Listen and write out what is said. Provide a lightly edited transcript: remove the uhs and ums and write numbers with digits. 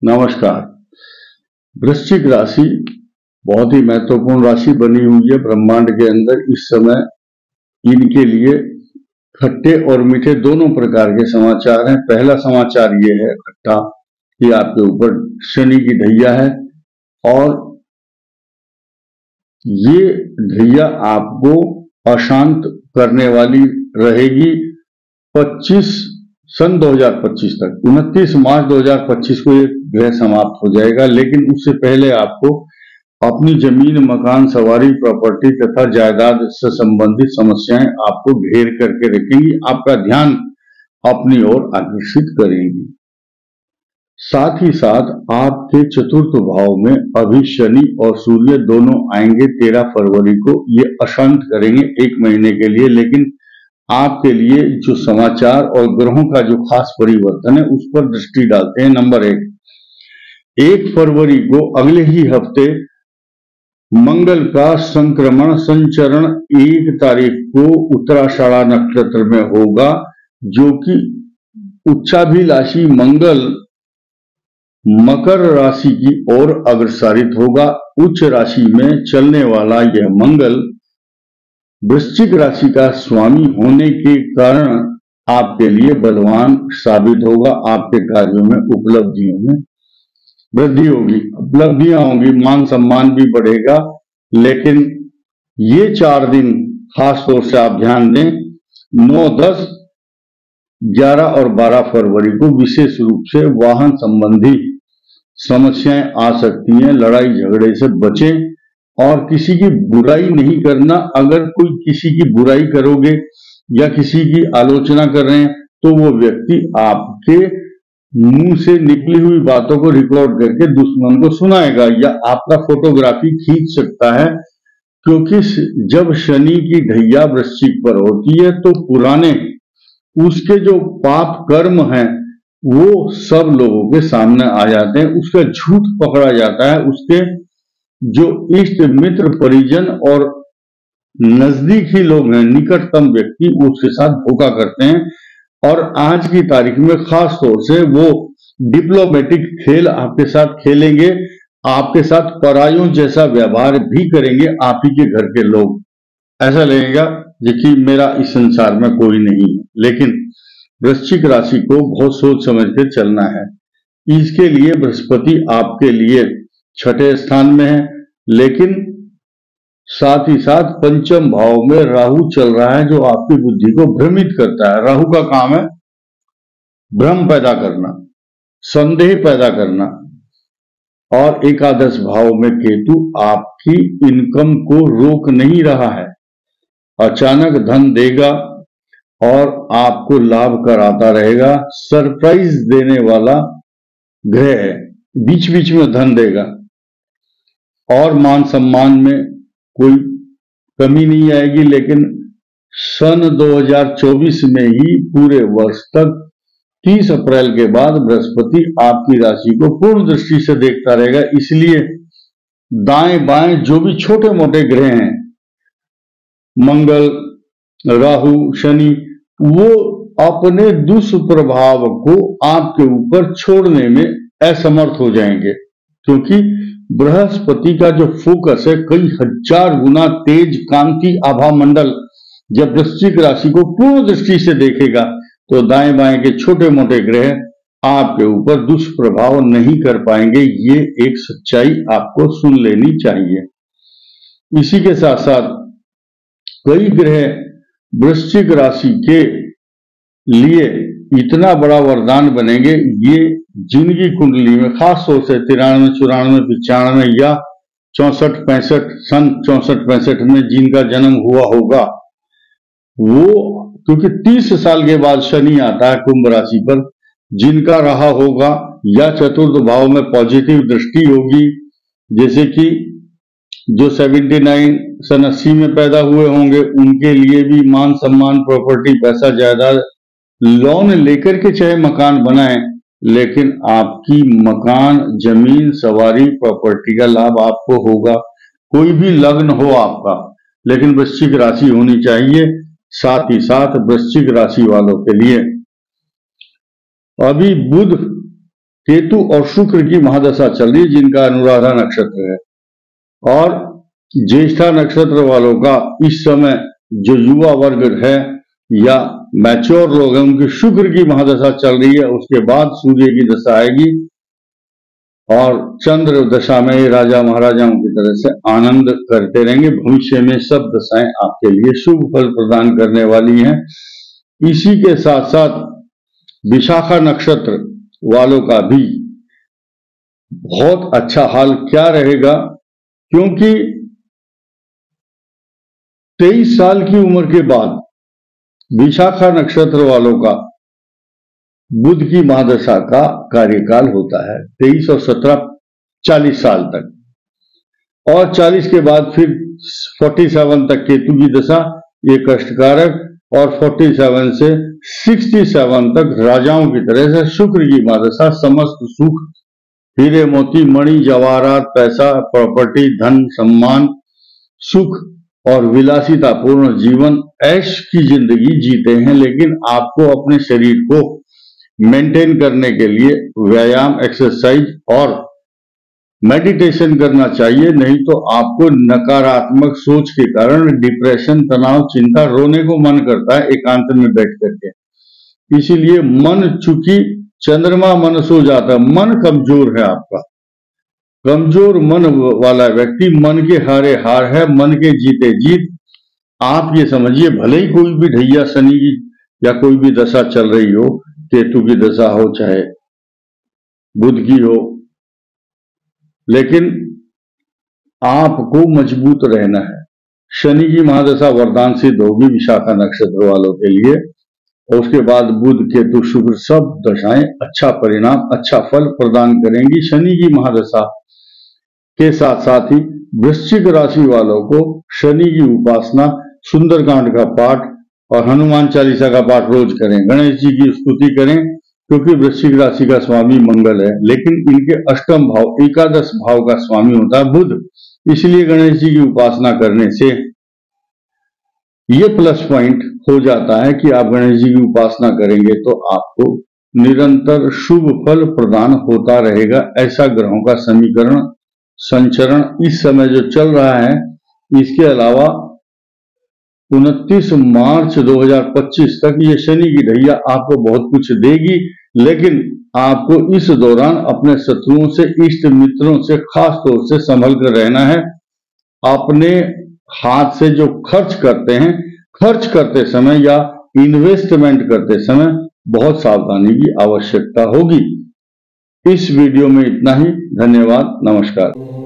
नमस्कार। वृश्चिक राशि बहुत ही महत्वपूर्ण राशि बनी हुई है ब्रह्मांड के अंदर। इस समय इनके लिए खट्टे और मीठे दोनों प्रकार के समाचार हैं। पहला समाचार ये है खट्टा कि आपके ऊपर शनि की ढैया है और ये ढैया आपको अशांत करने वाली रहेगी 2025 तक। 29 मार्च 2025 को ये ग्रह समाप्त हो जाएगा, लेकिन उससे पहले आपको अपनी जमीन, मकान, सवारी, प्रॉपर्टी तथा जायदाद से संबंधित समस्याएं आपको घेर करके रखेंगी, आपका ध्यान अपनी ओर आकर्षित करेंगी। साथ ही साथ आपके चतुर्थ भाव में अभी शनि और सूर्य दोनों आएंगे 13 फरवरी को। ये अशांत करेंगे 1 महीने के लिए, लेकिन आपके लिए जो समाचार और ग्रहों का जो खास परिवर्तन है उस पर दृष्टि डालते हैं। नंबर 1 फरवरी को अगले ही हफ्ते मंगल का संक्रमण संचरण 1 तारीख को उत्तराषाढ़ा नक्षत्र में होगा, जो कि उच्चाभिलाषी मंगल मकर राशि की ओर अग्रसरित होगा। उच्च राशि में चलने वाला यह मंगल वृश्चिक राशि का स्वामी होने के कारण आपके लिए बलवान साबित होगा। आपके कार्यों में, उपलब्धियों में वृद्धि होगी, उपलब्धियां होंगी, मान सम्मान भी बढ़ेगा। लेकिन ये 4 दिन खास तौर से आप ध्यान दें, 9, 10, 11 और 12 फरवरी को विशेष रूप से वाहन संबंधी समस्याएं आ सकती हैं। लड़ाई झगड़े से बचें और किसी की बुराई नहीं करना। अगर कोई किसी की बुराई करोगे या किसी की आलोचना कर रहे हैं तो वो व्यक्ति आपके मुंह से निकली हुई बातों को रिकॉर्ड करके दुश्मन को सुनाएगा या आपका फोटोग्राफी खींच सकता है, क्योंकि जब शनि की ढैया वृश्चिक पर होती है तो पुराने उसके जो पाप कर्म हैं वो सब लोगों के सामने आ जाते हैं, उसका झूठ पकड़ा जाता है, उसके जो इष्ट मित्र परिजन और नजदीकी लोग हैं, निकटतम व्यक्ति, उसके साथ धोखा करते हैं। और आज की तारीख में खास तौर से वो डिप्लोमेटिक खेल आपके साथ खेलेंगे, आपके साथ परायों जैसा व्यवहार भी करेंगे आप ही के घर के लोग। ऐसा लगेगा कि मेरा इस संसार में कोई नहीं है। लेकिन वृश्चिक राशि को बहुत सोच समझ के चलना है। इसके लिए बृहस्पति आपके लिए 6ठे स्थान में है, लेकिन साथ ही साथ पंचम भाव में राहु चल रहा है, जो आपकी बुद्धि को भ्रमित करता है। राहु का काम है भ्रम पैदा करना, संदेह पैदा करना। और एकादश भाव में केतु आपकी इनकम को रोक नहीं रहा है, अचानक धन देगा और आपको लाभ कराता रहेगा। सरप्राइज देने वाला ग्रह है, बीच बीच में धन देगा और मान सम्मान में कोई कमी नहीं आएगी। लेकिन सन 2024 में ही पूरे वर्ष तक 30 अप्रैल के बाद बृहस्पति आपकी राशि को पूर्ण दृष्टि से देखता रहेगा। इसलिए दाएं बाएं जो भी छोटे मोटे ग्रह हैं, मंगल, राहु, शनि, वो अपने दुष्प्रभाव को आपके ऊपर छोड़ने में असमर्थ हो जाएंगे, क्योंकि बृहस्पति का जो फोकस है कई हजार गुना तेज कांति आभा मंडल जब वृश्चिक राशि को पूर्ण दृष्टि से देखेगा तो दाएं बाएं के छोटे मोटे ग्रह आपके ऊपर दुष्प्रभाव नहीं कर पाएंगे। ये एक सच्चाई आपको सुन लेनी चाहिए। इसी के साथ साथ कई ग्रह वृश्चिक राशि के लिए इतना बड़ा वरदान बनेंगे, ये जिंदगी कुंडली में खास तौर से 93, 94, 95 या 64, 65 सन 64, 65 में जिनका जन्म हुआ होगा, वो क्योंकि 30 साल के बाद शनि आता है कुंभ राशि पर, जिनका रहा होगा या चतुर्थ भाव में पॉजिटिव दृष्टि होगी, जैसे कि जो 79 सन 80 में पैदा हुए होंगे, उनके लिए भी मान सम्मान, प्रॉपर्टी, पैसा, जायदाद, लोन लेकर के चाहे मकान बनाएं, लेकिन आपकी मकान, जमीन, सवारी, प्रॉपर्टी का लाभ आपको होगा। कोई भी लग्न हो आपका, लेकिन वृश्चिक राशि होनी चाहिए। साथ ही साथ वृश्चिक राशि वालों के लिए अभी बुध, केतु और शुक्र की महादशा चल रही है, जिनका अनुराधा नक्षत्र है, और ज्येष्ठा नक्षत्र वालों का इस समय जो युवा वर्ग है या मैच्योर लोग हैं, उनकी शुक्र की महादशा चल रही है। उसके बाद सूर्य की दशा आएगी और चंद्र दशा में राजा महाराजाओं की तरह से आनंद करते रहेंगे। भविष्य में सब दशाएं आपके लिए शुभ फल प्रदान करने वाली हैं। इसी के साथ साथ विशाखा नक्षत्र वालों का भी बहुत अच्छा हाल क्या रहेगा, क्योंकि 23 साल की उम्र के बाद विशाखा नक्षत्र वालों का बुध की महादशा का कार्यकाल होता है 23 और 17 40 साल तक, और 40 के बाद फिर 47 तक केतु की दशा, ये कष्टकारक, और 47 से 67 तक राजाओं की तरह से शुक्र की महादशा। समस्त सुख, हीरे मोती मणि जवाहरात, पैसा, प्रॉपर्टी, धन, सम्मान, सुख और विलासिता पूर्ण जीवन, ऐश की जिंदगी जीते हैं। लेकिन आपको अपने शरीर को मेंटेन करने के लिए व्यायाम, एक्सरसाइज और मेडिटेशन करना चाहिए, नहीं तो आपको नकारात्मक सोच के कारण डिप्रेशन, तनाव, चिंता, रोने को मन करता है एकांत में बैठ करके। इसीलिए मन, चूंकि चंद्रमा मन सो जाता है, मन कमजोर है आपका, कमजोर मन वाला व्यक्ति मन के हारे हार है, मन के जीते जीत। आप ये समझिए, भले ही कोई भी ढैया शनि की या कोई भी दशा चल रही हो, केतु की दशा हो चाहे बुध की हो, लेकिन आपको मजबूत रहना है। शनि की महादशा वरदान सिद्ध होगी विशाखा नक्षत्र वालों के लिए, और उसके बाद बुध, केतु, शुक्र सब दशाएं अच्छा परिणाम, अच्छा फल प्रदान करेंगी। शनि की महादशा के साथ साथ ही वृश्चिक राशि वालों को शनि की उपासना, सुंदरकांड का पाठ और हनुमान चालीसा का पाठ रोज करें। गणेश जी की स्तुति करें, क्योंकि वृश्चिक राशि का स्वामी मंगल है, लेकिन इनके अष्टम भाव, एकादश भाव का स्वामी होता है बुध। इसलिए गणेश जी की उपासना करने से ये प्लस पॉइंट हो जाता है कि आप गणेश जी की उपासना करेंगे तो आपको निरंतर शुभ फल प्रदान होता रहेगा। ऐसा ग्रहों का समीकरण, संचरण इस समय जो चल रहा है। इसके अलावा 29 मार्च 2025 तक ये शनि की ढैया आपको बहुत कुछ देगी, लेकिन आपको इस दौरान अपने शत्रुओं से, इष्ट मित्रों से खास तौर से संभल कर रहना है। अपने हाथ से जो खर्च करते हैं, खर्च करते समय या इन्वेस्टमेंट करते समय बहुत सावधानी की आवश्यकता होगी। इस वीडियो में इतना ही। धन्यवाद, नमस्कार।